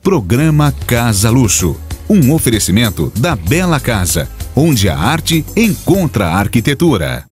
Programa Casa Luxo. Um oferecimento da Bela Casa, onde a arte encontra a arquitetura.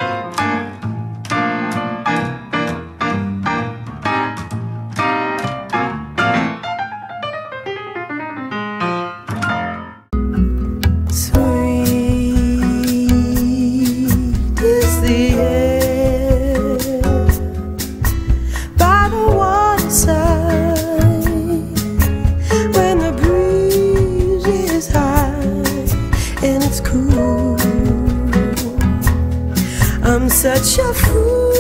Such a fool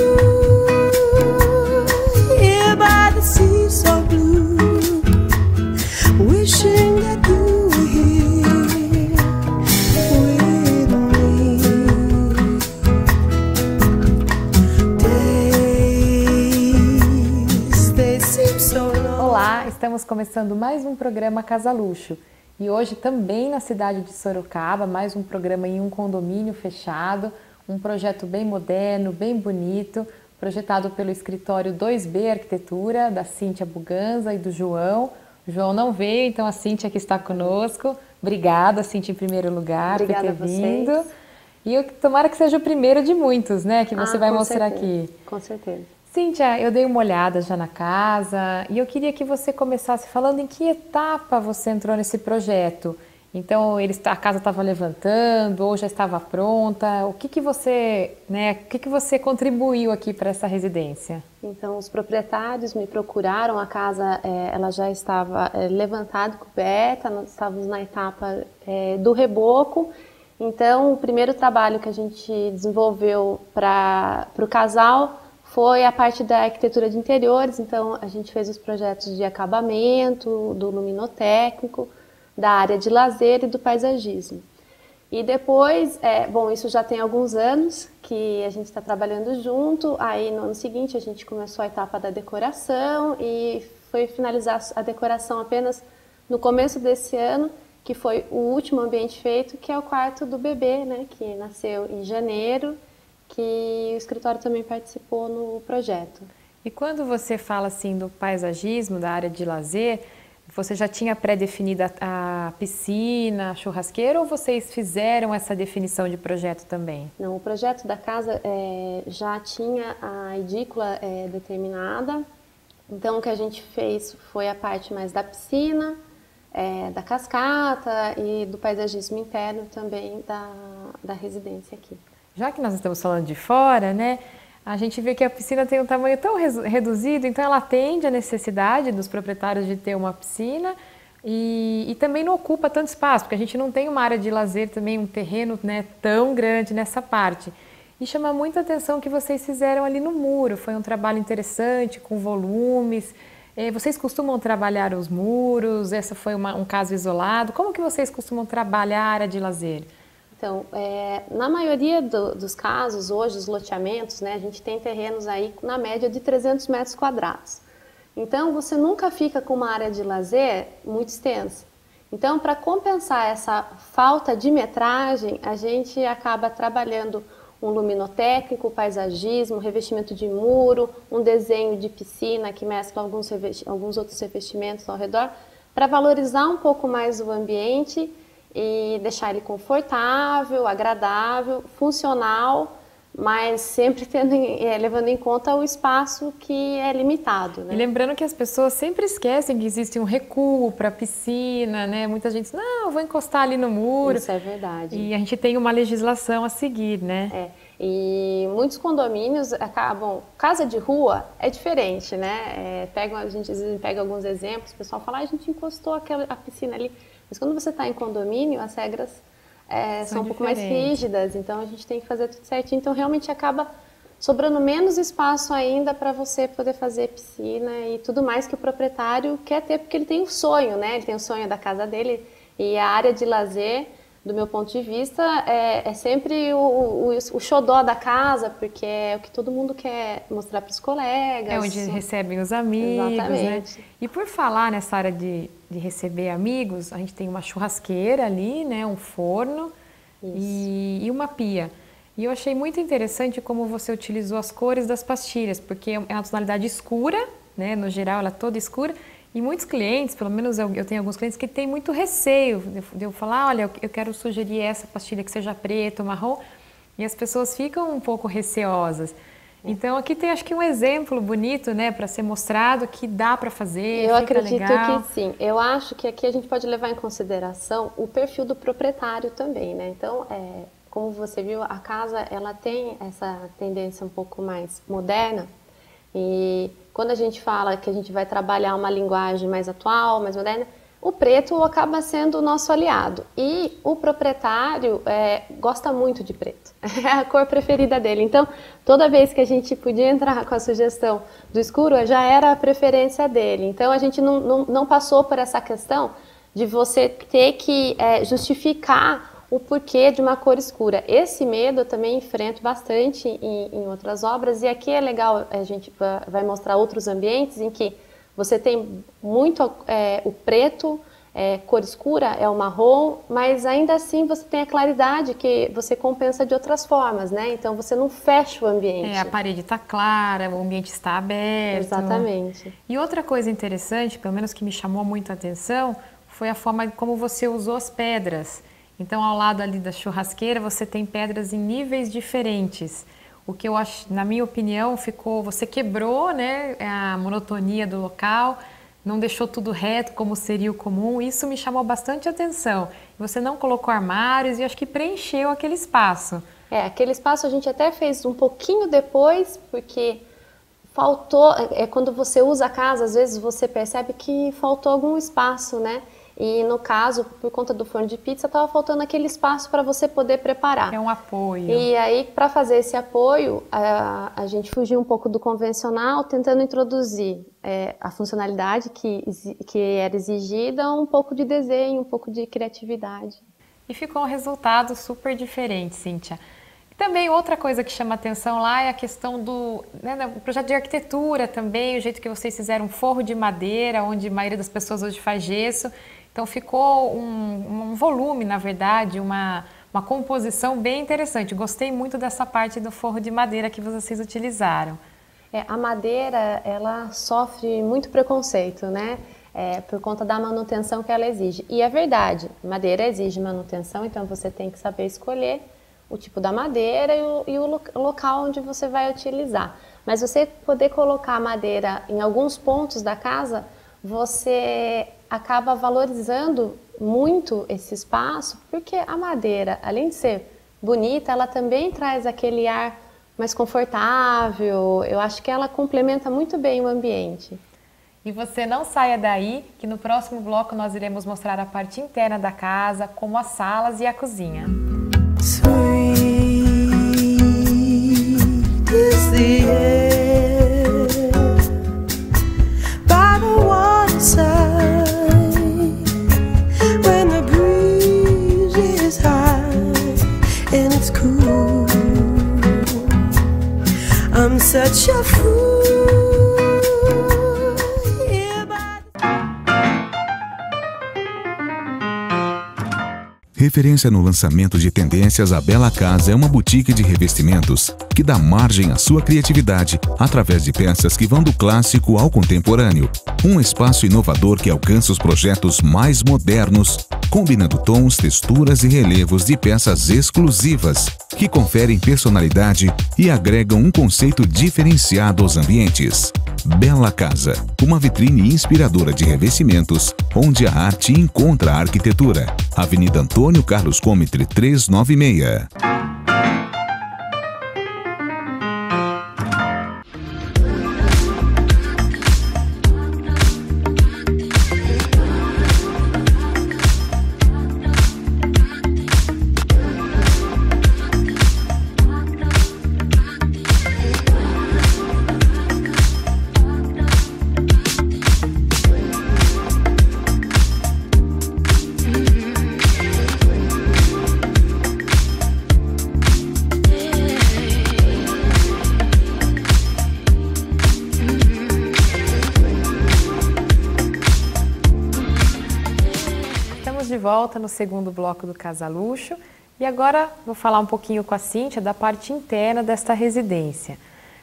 here by the sea so blue, wishing that you were here with me. Days, they seem so long. Olá, estamos começando mais um programa Casa Luxo e hoje também na cidade de Sorocaba, mais um programa em um condomínio fechado. Um projeto bem moderno, bem bonito, projetado pelo escritório 2B Arquitetura, da Cíntia Buganza e do João. O João não veio, então a Cíntia que está conosco. Obrigada, Cíntia, em primeiro lugar, Obrigada por ter vindo. E tomara que seja o primeiro de muitos, né, que você vai mostrar aqui. Com certeza. Cíntia, eu dei uma olhada já na casa e eu queria que você começasse falando em que etapa você entrou nesse projeto. Então, a casa estava levantando ou já estava pronta? O que você contribuiu aqui para essa residência? Então, os proprietários me procuraram, a casa ela já estava levantada e coberta, nós estávamos na etapa do reboco. Então, o primeiro trabalho que a gente desenvolveu para o casal foi a parte da arquitetura de interiores. Então, a gente fez os projetos de acabamento, do luminotécnico, da área de lazer e do paisagismo. E depois, isso já tem alguns anos que a gente está trabalhando junto, aí no ano seguinte a gente começou a etapa da decoração e foi finalizar a decoração apenas no começo desse ano, que foi o último ambiente feito, que é o quarto do bebê, né, que nasceu em janeiro, que o escritório também participou no projeto. E quando você fala assim do paisagismo, da área de lazer, você já tinha pré-definida a piscina, a churrasqueira, ou vocês fizeram essa definição de projeto também? Não, o projeto da casa já tinha a edícula determinada. Então, o que a gente fez foi a parte mais da piscina, da cascata e do paisagismo interno também da residência aqui. Já que nós estamos falando de fora, né? A gente vê que a piscina tem um tamanho tão reduzido, então ela atende à necessidade dos proprietários de ter uma piscina e também não ocupa tanto espaço, porque a gente não tem uma área de lazer também, um terreno, né, tão grande nessa parte. E chama muita atenção o que vocês fizeram ali no muro, foi um trabalho interessante, com volumes. Vocês costumam trabalhar os muros? Esse foi um caso isolado? Como que vocês costumam trabalhar a área de lazer? Então, na maioria dos casos, hoje, os loteamentos, né, a gente tem terrenos aí na média de 300 metros quadrados. Então, você nunca fica com uma área de lazer muito extensa. Então, para compensar essa falta de metragem, a gente acaba trabalhando um luminotécnico, paisagismo, revestimento de muro, um desenho de piscina que mescla alguns outros revestimentos ao redor, para valorizar um pouco mais o ambiente e deixar ele confortável, agradável, funcional, mas sempre levando em conta o espaço que é limitado, né? E lembrando que as pessoas sempre esquecem que existe um recuo para a piscina, né? Muita gente diz, não, eu vou encostar ali no muro. Isso é verdade. E a gente tem uma legislação a seguir, né? E muitos condomínios acabam... Casa de rua é diferente, né? A gente às vezes pega alguns exemplos, o pessoal fala, a gente encostou a piscina ali. Mas quando você está em condomínio, as regras são um pouco mais rígidas, então a gente tem que fazer tudo certinho. Então realmente acaba sobrando menos espaço ainda para você poder fazer piscina e tudo mais que o proprietário quer ter, porque ele tem um sonho, né? Ele tem o sonho da casa dele e a área de lazer, do meu ponto de vista, é sempre o xodó da casa, porque é o que todo mundo quer mostrar para os colegas. É onde recebem os amigos. Exatamente. Né? E por falar nessa área de receber amigos, a gente tem uma churrasqueira ali, né? Um forno e uma pia. E eu achei muito interessante como você utilizou as cores das pastilhas, porque é uma tonalidade escura, né? No geral ela é toda escura, E muitos clientes, pelo menos eu tenho alguns clientes que têm muito receio de eu falar, olha, eu quero sugerir essa pastilha que seja preta ou marrom, e as pessoas ficam um pouco receosas. Então aqui tem acho que um exemplo bonito, né, para ser mostrado que dá para fazer, Eu fica acredito legal. que sim. Eu acho que aqui a gente pode levar em consideração o perfil do proprietário também, né? Então, como você viu, a casa ela tem essa tendência um pouco mais moderna e quando a gente fala que a gente vai trabalhar uma linguagem mais atual, mais moderna, o preto acaba sendo o nosso aliado. E o proprietário gosta muito de preto. É a cor preferida dele. Então, toda vez que a gente podia entrar com a sugestão do escuro, já era a preferência dele. Então, a gente não passou por essa questão de você ter que justificar o porquê de uma cor escura. Esse medo eu também enfrento bastante em outras obras. E aqui é legal, a gente vai mostrar outros ambientes em que você tem muito o preto, cor escura, é o marrom, mas ainda assim você tem a claridade que você compensa de outras formas, né? Então você não fecha o ambiente. A parede está clara, o ambiente está aberto. Exatamente. E outra coisa interessante, pelo menos que me chamou muito a atenção, foi a forma como você usou as pedras. Então ao lado ali da churrasqueira você tem pedras em níveis diferentes. O que eu acho, na minha opinião, você quebrou, né, a monotonia do local, não deixou tudo reto como seria o comum. Isso me chamou bastante atenção. Você não colocou armários e acho que preencheu aquele espaço. Aquele espaço a gente até fez um pouquinho depois, porque faltou, quando você usa a casa, às vezes você percebe que faltou algum espaço, né? E no caso, por conta do forno de pizza, estava faltando aquele espaço para você poder preparar. É um apoio. E aí, para fazer esse apoio, a gente fugiu um pouco do convencional, tentando introduzir a funcionalidade que era exigida, um pouco de desenho, um pouco de criatividade. E ficou um resultado super diferente, Cíntia. E também outra coisa que chama atenção lá é a questão do projeto de arquitetura também, o jeito que vocês fizeram um forro de madeira, onde a maioria das pessoas hoje faz gesso. Então ficou um volume, na verdade, uma composição bem interessante. Gostei muito dessa parte do forro de madeira que vocês utilizaram. A madeira, ela sofre muito preconceito, né? Por conta da manutenção que ela exige. E é verdade, madeira exige manutenção, então você tem que saber escolher o tipo da madeira e o local onde você vai utilizar. Mas você poder colocar a madeira em alguns pontos da casa, você acaba valorizando muito esse espaço, porque a madeira, além de ser bonita, ela também traz aquele ar mais confortável. Eu acho que ela complementa muito bem o ambiente. E você não saia daí, que no próximo bloco nós iremos mostrar a parte interna da casa, como as salas e a cozinha. Sweet is the air by the waterside when the breeze is high and it's cool. I'm such a fool. Referência no lançamento de tendências, a Bela Casa é uma boutique de revestimentos que dá margem à sua criatividade através de peças que vão do clássico ao contemporâneo. Um espaço inovador que alcança os projetos mais modernos, combinando tons, texturas e relevos de peças exclusivas que conferem personalidade e agregam um conceito diferenciado aos ambientes. Bela Casa, uma vitrine inspiradora de revestimentos, onde a arte encontra a arquitetura. Avenida Antônio Carlos Comitre 396. De volta no segundo bloco do Casa Luxo e agora vou falar um pouquinho com a Cíntia da parte interna desta residência.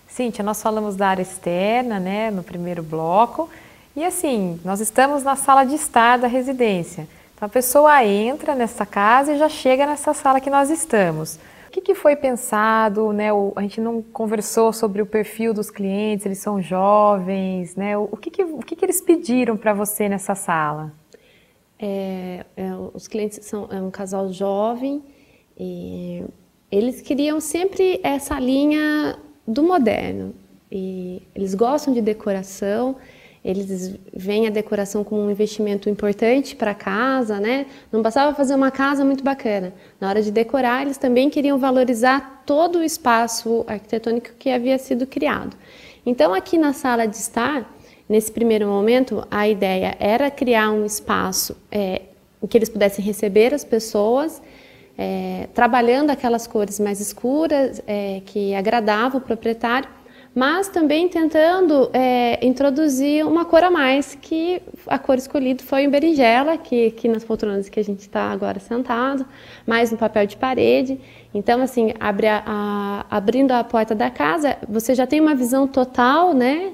Cíntia, nós falamos da área externa, né, no primeiro bloco, E assim, nós estamos na sala de estar da residência. Então a pessoa entra nessa casa e já chega nessa sala que nós estamos. O que foi pensado, né? A gente não conversou sobre o perfil dos clientes, eles são jovens, né? O que eles pediram para você nessa sala? Os clientes são um casal jovem e eles queriam sempre essa linha do moderno. E eles gostam de decoração. Eles veem a decoração como um investimento importante para a casa, né? Não bastava fazer uma casa muito bacana. Na hora de decorar, eles também queriam valorizar todo o espaço arquitetônico que havia sido criado. Então, aqui na sala de estar, nesse primeiro momento, a ideia era criar um espaço em que eles pudessem receber as pessoas, trabalhando aquelas cores mais escuras, que agradavam o proprietário, mas também tentando introduzir uma cor a mais, que a cor escolhida foi em berinjela, que nas poltronas que a gente está agora sentado, mais no papel de parede. Então, assim, abrindo a porta da casa, você já tem uma visão total, né?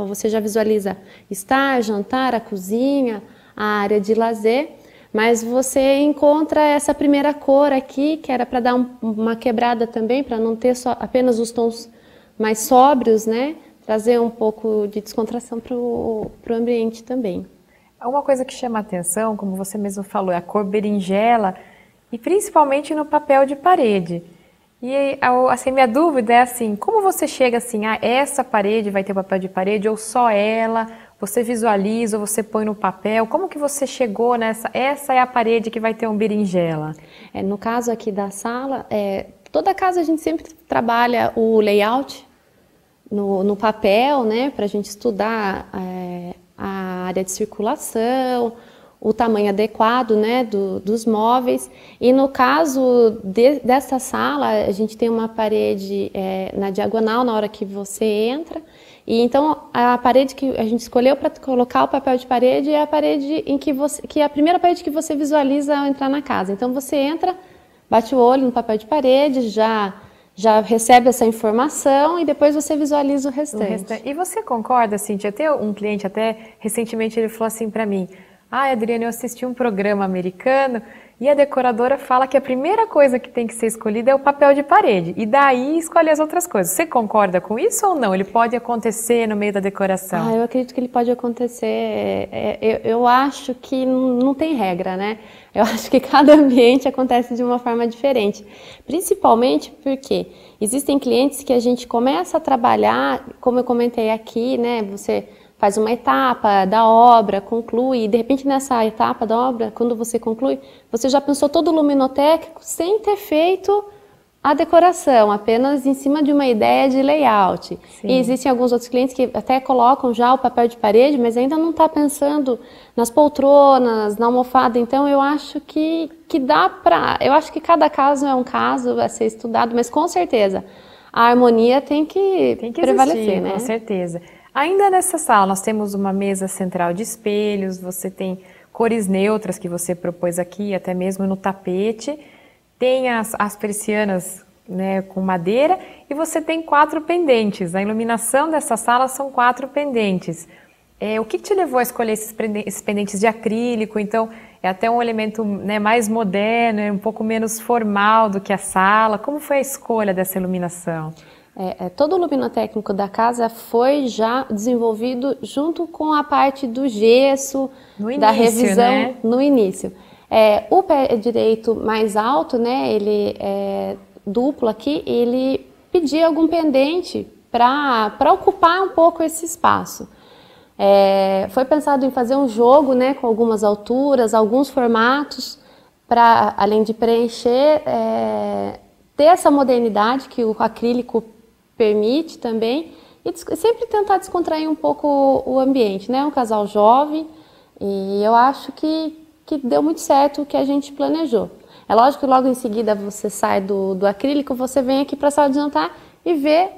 Você já visualiza estar, jantar, a cozinha, a área de lazer, mas você encontra essa primeira cor aqui, que era para dar uma quebrada também, para não ter só apenas os tons mais sóbrios, né? Trazer um pouco de descontração para o ambiente também. Uma coisa que chama a atenção, como você mesmo falou, é a cor berinjela e principalmente no papel de parede. E assim, minha dúvida é assim, como você chega assim, essa parede vai ter papel de parede ou só ela? Você visualiza ou você põe no papel? Como que você chegou nessa? Essa é a parede que vai ter um berinjela? No caso aqui da sala, toda casa a gente sempre trabalha o layout no papel, né, para a gente estudar a área de circulação, o tamanho adequado, né, dos móveis. E no caso dessa sala, a gente tem uma parede na diagonal na hora que você entra. E então a parede que a gente escolheu para colocar o papel de parede é a parede que é a primeira parede que você visualiza ao entrar na casa. Então você entra, bate o olho no papel de parede, já recebe essa informação e depois você visualiza o restante. E você concorda, Cíntia? Tem um cliente até recentemente ele falou assim para mim: Adriana, eu assisti um programa americano e a decoradora fala que a primeira coisa que tem que ser escolhida é o papel de parede e daí escolhe as outras coisas. Você concorda com isso ou não? Ele pode acontecer no meio da decoração? Eu acredito que ele pode acontecer. Eu acho que não tem regra, né? Eu acho que cada ambiente acontece de uma forma diferente. Principalmente porque existem clientes que a gente começa a trabalhar, como eu comentei aqui, né? Você faz uma etapa da obra, conclui, e de repente nessa etapa da obra, quando você conclui, você já pensou todo o luminotécnico sem ter feito a decoração, apenas em cima de uma ideia de layout. Sim. E existem alguns outros clientes que até colocam já o papel de parede, mas ainda não está pensando nas poltronas, na almofada. Então eu acho que dá para... Eu acho que cada caso é um caso a ser estudado, mas com certeza a harmonia tem que prevalecer, existir, né? Com certeza. Ainda nessa sala nós temos uma mesa central de espelhos, você tem cores neutras que você propôs aqui, até mesmo no tapete, tem as persianas, né, com madeira e você tem 4 pendentes. A iluminação dessa sala são 4 pendentes. O que te levou a escolher esses pendentes de acrílico? Então é até um elemento, né, mais moderno, um pouco menos formal do que a sala. Como foi a escolha dessa iluminação? Todo o luminotécnico da casa foi já desenvolvido junto com a parte do gesso, da revisão, né? No início. O pé direito mais alto, né, ele é duplo aqui, ele pedia algum pendente para ocupar um pouco esse espaço. Foi pensado em fazer um jogo, né, com algumas alturas, alguns formatos, para, além de preencher, ter essa modernidade que o acrílico permite também, e sempre tentar descontrair um pouco o ambiente, né? Um casal jovem, e eu acho que deu muito certo o que a gente planejou. É lógico que logo em seguida você sai do acrílico, você vem aqui para a sala de jantar e vê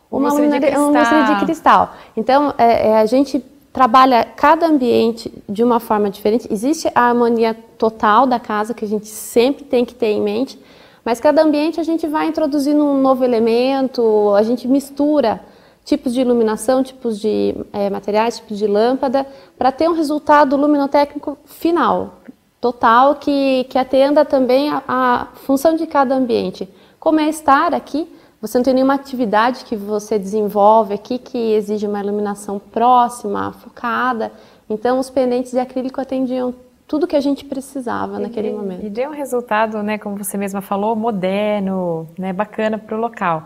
uma luminária de cristal. Então, a gente trabalha cada ambiente de uma forma diferente. Existe a harmonia total da casa, que a gente sempre tem que ter em mente, mas cada ambiente a gente vai introduzindo um novo elemento, a gente mistura tipos de iluminação, tipos de materiais, tipos de lâmpada, para ter um resultado luminotécnico final, total, que atenda também a função de cada ambiente. Como é estar aqui, você não tem nenhuma atividade que você desenvolve aqui que exige uma iluminação próxima, focada, então os pendentes de acrílico atendiam tudo que a gente precisava naquele momento. E deu um resultado, né, como você mesma falou, moderno, né, bacana para o local.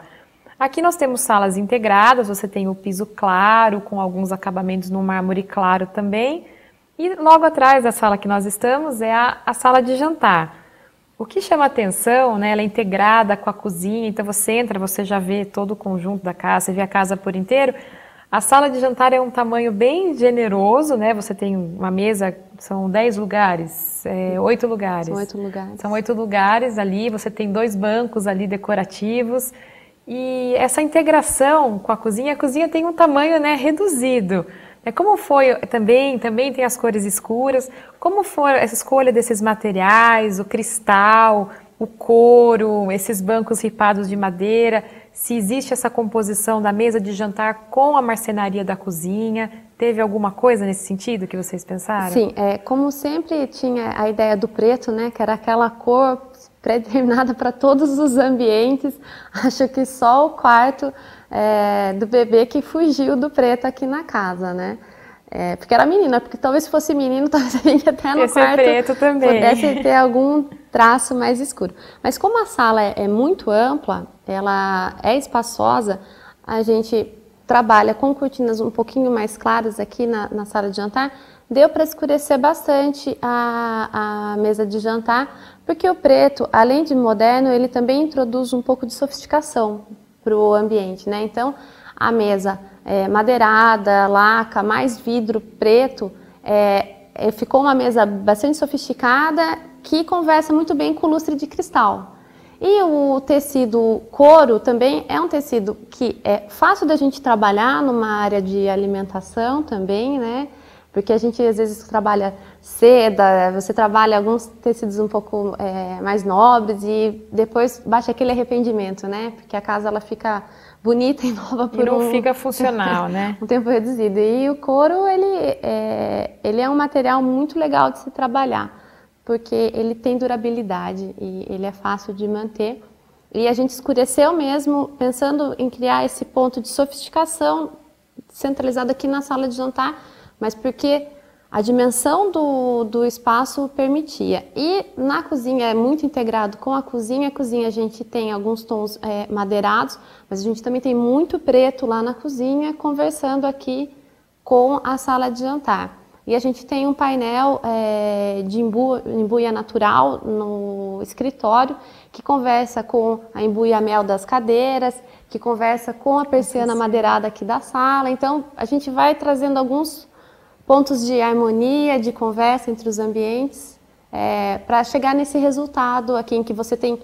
Aqui nós temos salas integradas, você tem o piso claro, com alguns acabamentos no mármore claro também. E logo atrás da sala que nós estamos é a sala de jantar. O que chama atenção, né, ela é integrada com a cozinha, então você entra, você já vê todo o conjunto da casa, você vê a casa por inteiro. A sala de jantar é um tamanho bem generoso, né? Você tem uma mesa, são 10 lugares, 8 lugares. São 8 lugares. São 8 lugares ali, você tem 2 bancos ali decorativos. E essa integração com a cozinha tem um tamanho, né, reduzido. Como foi, também tem as cores escuras, como foi essa escolha desses materiais, o cristal, o couro, esses bancos ripados de madeira, se existe essa composição da mesa de jantar com a marcenaria da cozinha, teve alguma coisa nesse sentido que vocês pensaram? Sim, como sempre tinha a ideia do preto, né, que era aquela cor pré-determinada para todos os ambientes, acho que só o quarto do bebê que fugiu do preto aqui na casa, né? Porque era menina, porque talvez se fosse menino, talvez a gente até no quarto preto também pudesse ter algum traço mais escuro. Mas como a sala é muito ampla, ela é espaçosa, a gente trabalha com cortinas um pouquinho mais claras aqui na sala de jantar, deu para escurecer bastante a mesa de jantar, porque o preto, além de moderno, ele também introduz um pouco de sofisticação para o ambiente, né? Então, a mesa madeirada, laca, mais vidro preto, ficou uma mesa bastante sofisticada que conversa muito bem com o lustre de cristal. E o tecido couro também é um tecido que é fácil da gente trabalhar numa área de alimentação também, né? Porque a gente às vezes trabalha seda, você trabalha alguns tecidos um pouco mais nobres e depois bate aquele arrependimento, né? Porque a casa ela fica bonita e nova por não fica funcional, né? um tempo reduzido. E o couro, ele é um material muito legal de se trabalhar, porque ele tem durabilidade e ele é fácil de manter. E a gente escureceu mesmo pensando em criar esse ponto de sofisticação centralizado aqui na sala de jantar, mas porque a dimensão do espaço permitia. E na cozinha é muito integrado com a cozinha a gente tem alguns tons madeirados, mas a gente também tem muito preto lá na cozinha, conversando aqui com a sala de jantar. E a gente tem um painel de embuia natural no escritório, que conversa com a embuia-mel das cadeiras, que conversa com a persiana madeirada aqui da sala. Então, a gente vai trazendo alguns pontos de harmonia, de conversa entre os ambientes, para chegar nesse resultado aqui em que você tem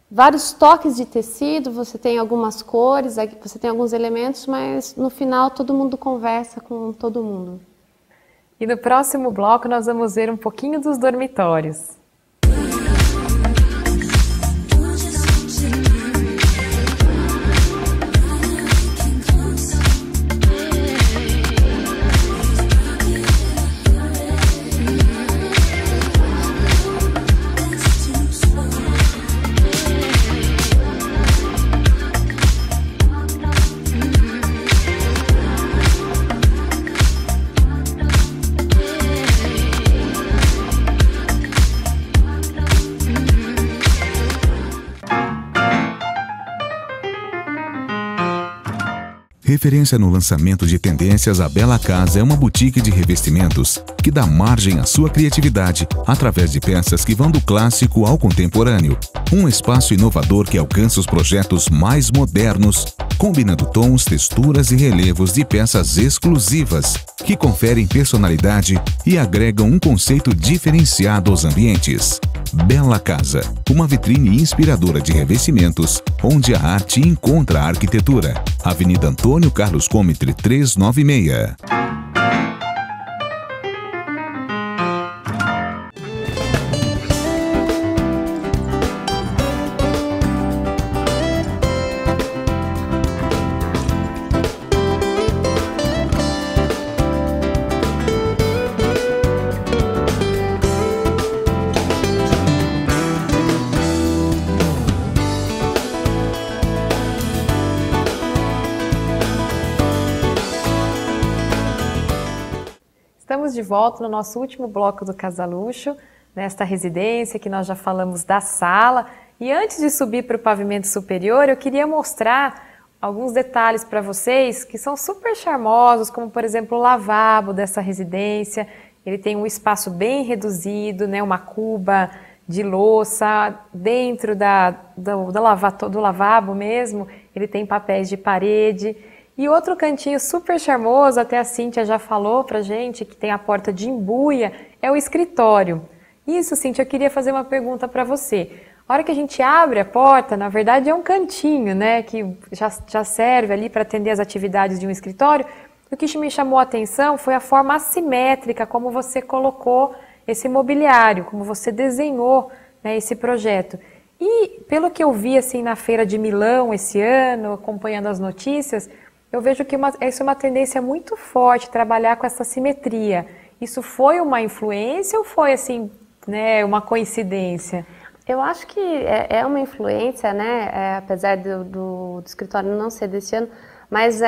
vários toques de tecido, você tem algumas cores, você tem alguns elementos, mas no final todo mundo conversa com todo mundo. E no próximo bloco nós vamos ver um pouquinho dos dormitórios. Referência no lançamento de tendências, a Bela Casa é uma boutique de revestimentos que dá margem à sua criatividade através de peças que vão do clássico ao contemporâneo. Um espaço inovador que alcança os projetos mais modernos, combinando tons, texturas e relevos de peças exclusivas, que conferem personalidade e agregam um conceito diferenciado aos ambientes. Bela Casa, uma vitrine inspiradora de revestimentos, onde a arte encontra a arquitetura. Avenida Antônio Carlos Comitre 396. de volta no nosso último bloco do Casa Luxo, nesta residência que nós já falamos da sala. E antes de subir para o pavimento superior, eu queria mostrar alguns detalhes para vocês que são super charmosos, como por exemplo o lavabo dessa residência. Ele tem um espaço bem reduzido, né, uma cuba de louça, dentro do lavabo mesmo, ele tem papéis de parede. E outro cantinho super charmoso, até a Cíntia já falou pra gente, que tem a porta de embuia, é o escritório. Isso, Cíntia, eu queria fazer uma pergunta para você. A hora que a gente abre a porta, na verdade é um cantinho, né, que já serve ali para atender as atividades de um escritório. O que me chamou a atenção foi a forma assimétrica como você colocou esse mobiliário, como você desenhou, né, esse projeto. E pelo que eu vi assim na Feira de Milão esse ano, acompanhando as notícias, eu vejo que isso é uma tendência muito forte, trabalhar com essa simetria. Isso foi uma influência ou foi assim, né, uma coincidência? Eu acho que é uma influência, né, apesar do escritório não ser desse ano, mas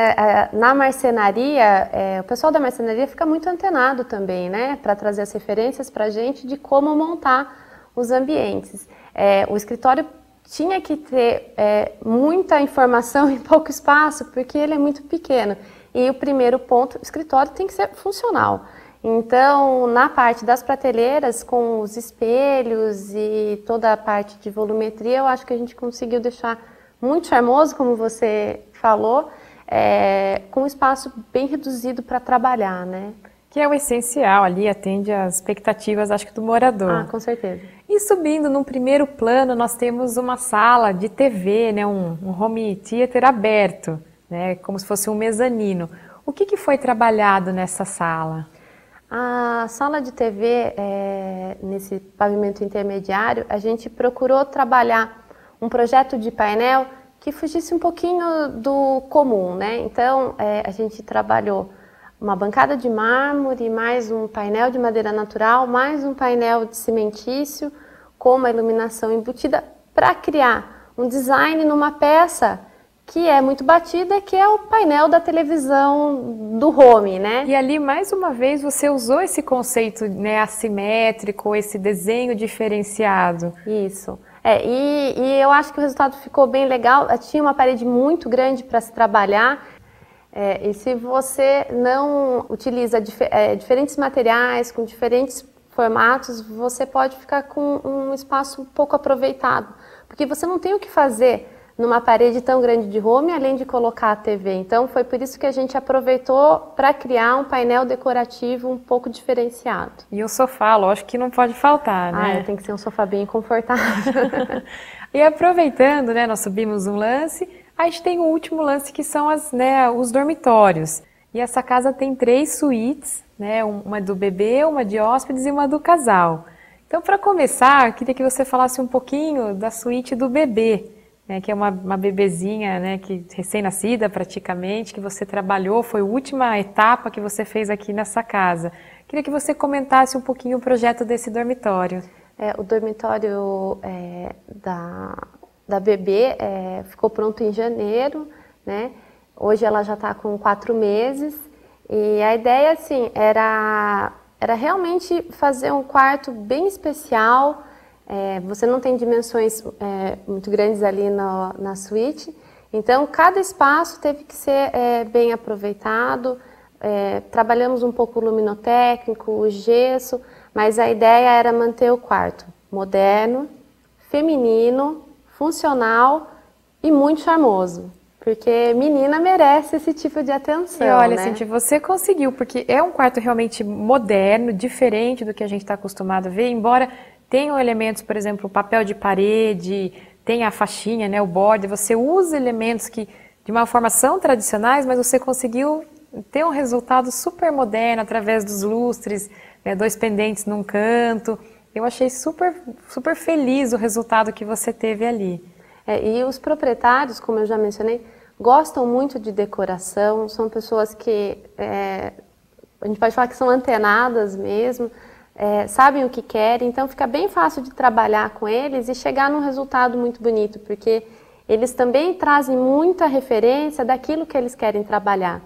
na marcenaria, o pessoal da marcenaria fica muito antenado também, né, para trazer as referências para a gente de como montar os ambientes. O escritório tinha que ter muita informação em pouco espaço, porque ele é muito pequeno. E o primeiro ponto, o escritório tem que ser funcional. Então, na parte das prateleiras, com os espelhos e toda a parte de volumetria, eu acho que a gente conseguiu deixar muito charmoso, como você falou, com um espaço bem reduzido para trabalhar, né? Que é o essencial ali, atende às expectativas, acho que, do morador. Ah, com certeza. E subindo num primeiro plano, nós temos uma sala de TV, né, um home theater aberto, né, como se fosse um mezanino. O que foi trabalhado nessa sala? A sala de TV, nesse pavimento intermediário, a gente procurou trabalhar um projeto de painel que fugisse um pouquinho do comum, né? Então, a gente trabalhou uma bancada de mármore, mais um painel de madeira natural, mais um painel de cimentício, com uma iluminação embutida, para criar um design numa peça que é muito batida, que é o painel da televisão do home, né? E ali, mais uma vez, você usou esse conceito, né, assimétrico, esse desenho diferenciado. Isso. E eu acho que o resultado ficou bem legal. Tinha uma parede muito grande para se trabalhar. E se você não utiliza diferentes materiais, com diferentes formatos, você pode ficar com um espaço pouco aproveitado. Porque você não tem o que fazer numa parede tão grande de home, além de colocar a TV. Então, foi por isso que a gente aproveitou para criar um painel decorativo um pouco diferenciado. E o sofá, lógico que não pode faltar, né? Tem que ser um sofá bem confortável. E aproveitando, né, nós subimos um lance, a gente tem o último lance que são os dormitórios. E essa casa tem 3 suítes, né, uma do bebê, uma de hóspedes e uma do casal. Então, para começar, eu queria que você falasse um pouquinho da suíte do bebê, né, que é uma bebezinha, né, que recém-nascida praticamente, que você trabalhou, foi a última etapa que você fez aqui nessa casa. Queria que você comentasse um pouquinho o projeto desse dormitório. O dormitório da bebê ficou pronto em janeiro, né? Hoje ela já está com 4 meses e a ideia, assim, era realmente fazer um quarto bem especial. Você não tem dimensões muito grandes ali na suíte, então cada espaço teve que ser bem aproveitado. Trabalhamos um pouco o luminotécnico, o gesso, mas a ideia era manter o quarto moderno, feminino, funcional e muito charmoso, porque menina merece esse tipo de atenção. E olha, né? Cíntia, você conseguiu, porque é um quarto realmente moderno, diferente do que a gente está acostumado a ver, embora tenham elementos, por exemplo, o papel de parede, tem a faixinha, né, o border, você usa elementos que de uma forma são tradicionais, mas você conseguiu ter um resultado super moderno através dos lustres, né, 2 pendentes num canto. Eu achei super, super feliz o resultado que você teve ali. E os proprietários, como eu já mencionei, gostam muito de decoração, são pessoas que, a gente pode falar que são antenadas mesmo, sabem o que querem, então fica bem fácil de trabalhar com eles e chegar num resultado muito bonito, porque eles também trazem muita referência daquilo que eles querem trabalhar.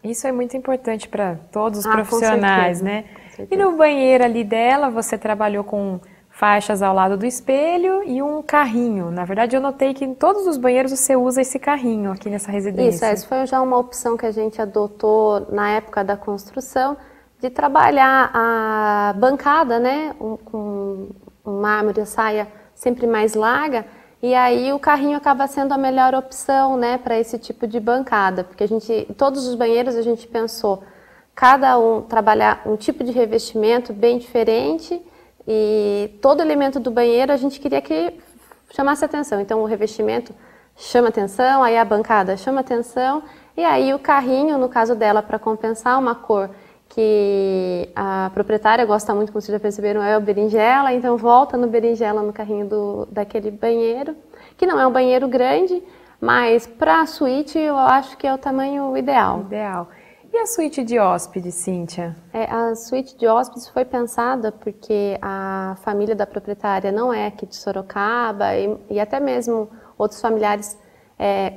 Isso é muito importante para todos os profissionais, né? Com E no banheiro ali dela, você trabalhou com faixas ao lado do espelho e um carrinho. Na verdade, eu notei que em todos os banheiros você usa esse carrinho aqui nessa residência. Isso, essa foi já uma opção que a gente adotou na época da construção, de trabalhar a bancada, né, com um mármore, a saia sempre mais larga, e aí o carrinho acaba sendo a melhor opção, né, para esse tipo de bancada, porque todos os banheiros a gente pensou, cada um trabalhar um tipo de revestimento bem diferente, e todo elemento do banheiro a gente queria que chamasse atenção. Então o revestimento chama atenção, aí a bancada chama atenção, e aí o carrinho, no caso dela, para compensar uma cor que a proprietária gosta muito, como vocês já perceberam, é o berinjela, então volta no berinjela no carrinho daquele banheiro, que não é um banheiro grande, mas para a suíte eu acho que é o tamanho ideal. Ideal. E a suíte de hóspedes, Cíntia? A suíte de hóspedes foi pensada porque a família da proprietária não é aqui de Sorocaba e até mesmo outros familiares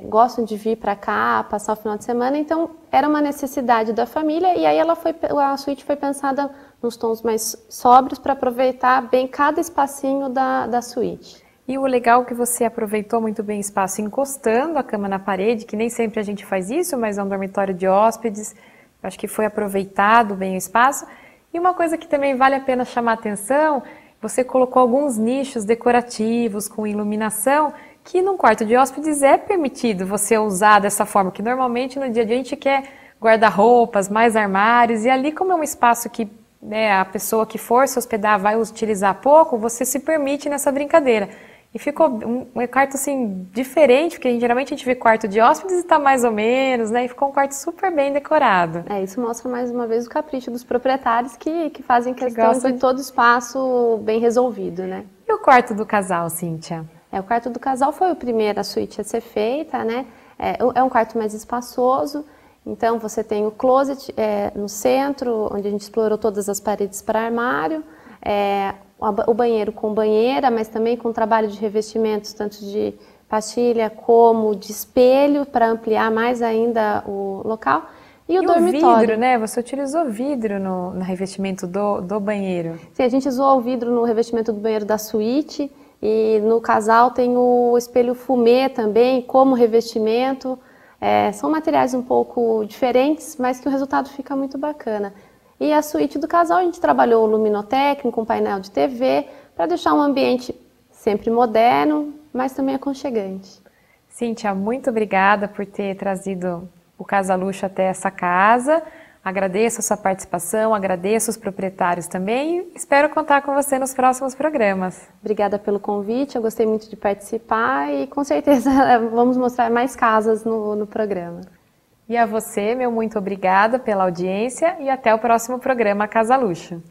gostam de vir para cá, passar o final de semana, então era uma necessidade da família e aí a suíte foi pensada nos tons mais sóbrios para aproveitar bem cada espacinho da suíte. E o legal é que você aproveitou muito bem o espaço encostando a cama na parede, que nem sempre a gente faz isso, mas é um dormitório de hóspedes, acho que foi aproveitado bem o espaço. E uma coisa que também vale a pena chamar a atenção, você colocou alguns nichos decorativos com iluminação, que num quarto de hóspedes é permitido você usar dessa forma, que normalmente no dia a dia a gente quer guarda-roupas, mais armários, e ali como é um espaço que a pessoa que for se hospedar vai utilizar pouco, você se permite nessa brincadeira. E ficou um quarto assim diferente, porque geralmente a gente vê quarto de hóspedes e está mais ou menos, né? E ficou um quarto super bem decorado. Isso mostra mais uma vez o capricho dos proprietários que fazem questão de todo o espaço bem resolvido, né? E o quarto do casal, Cíntia? O quarto do casal foi a primeira suíte a ser feita, né? É um quarto mais espaçoso, então você tem o closet no centro, onde a gente explorou todas as paredes para armário, o banheiro com banheira, mas também com trabalho de revestimentos, tanto de pastilha como de espelho, para ampliar mais ainda o local. E o dormitório. Vidro, né? Você utilizou vidro no revestimento do banheiro. Sim, a gente usou o vidro no revestimento do banheiro da suíte, e no casal tem o espelho fumê também, como revestimento. São materiais um pouco diferentes, mas que o resultado fica muito bacana. E a suíte do casal, a gente trabalhou o luminotécnico, com painel de TV, para deixar um ambiente sempre moderno, mas também aconchegante. Cíntia, muito obrigada por ter trazido o Casa Luxo até essa casa. Agradeço a sua participação, agradeço os proprietários também e espero contar com você nos próximos programas. Obrigada pelo convite, eu gostei muito de participar e com certeza vamos mostrar mais casas no programa. E a você, meu muito obrigada pela audiência e até o próximo programa Casa Luxo.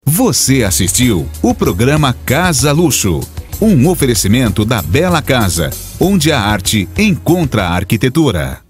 Você assistiu o programa Casa Luxo, um oferecimento da Bela Casa, onde a arte encontra a arquitetura.